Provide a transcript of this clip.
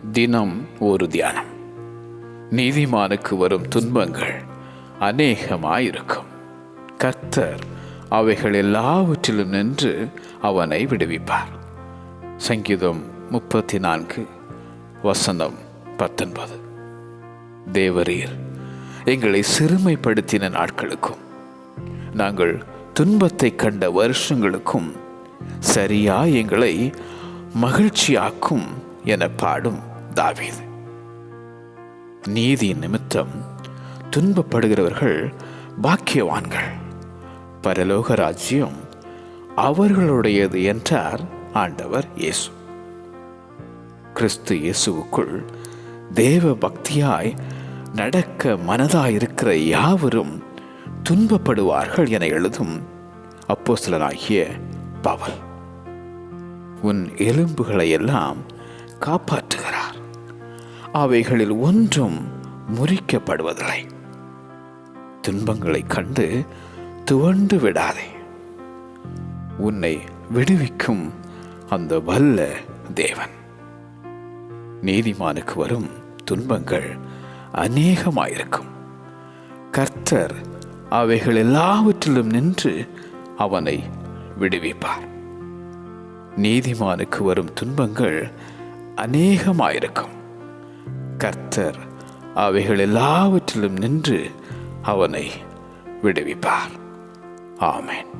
தினம் ஒரு தியானம். நீதிமானுக்கு வரும் துன்பங்கள் அநேகமாயிருக்கும், கர்த்தர் அவைகள் எல்லாவற்றிலும் நின்று அவனை விடுவிப்பார். சங்கீதம் 34:19. தேவரீர் எங்களை சிறுமைப்படுத்தின நாட்களுக்கும் நாங்கள் துன்பத்தை கண்ட வருஷங்களுக்கும் சரியா எங்களை மகிழ்ச்சியாக்கும் என பாடும் தாவீது. நீதி நிமித்தம் துன்பப்படுகிறவர்கள் பாக்கியவான்கள், பரலோக ராஜ்யம் அவர்களுடையது என்றார் ஆண்டவர் இயேசு. கிறிஸ்து இயேசுவுக்குள் தேவ பக்தியாய் நடக்க மனதாயிருக்கிற யாவரும் துன்பப்படுவார்கள் என எழுதும் அப்போஸ்தலனாகிய பவுல். உன் எலும்புகளை எல்லாம் காப்பாற்றுகிறார், அவைகளில் ஒன்றும் முறிக்கப்படுவதில்லை. துன்பங்களை கண்டு துவண்டு விடாதே, உன்னை விடுவிக்கும் அந்த வல்ல தேவன். நீதிமானுக்கு வரும் துன்பங்கள் அநேகமாயிருக்கும், கர்த்தர் அவைகள் எல்லாவற்றிலும் நின்று அவனை விடுவிப்பார். நீதிமானுக்கு வரும் துன்பங்கள் அநேகமாயிருக்கும், கர்த்தர் அவைகள் எல்லாவற்றிலும் நின்று அவனை விடுவிப்பார். ஆமென்.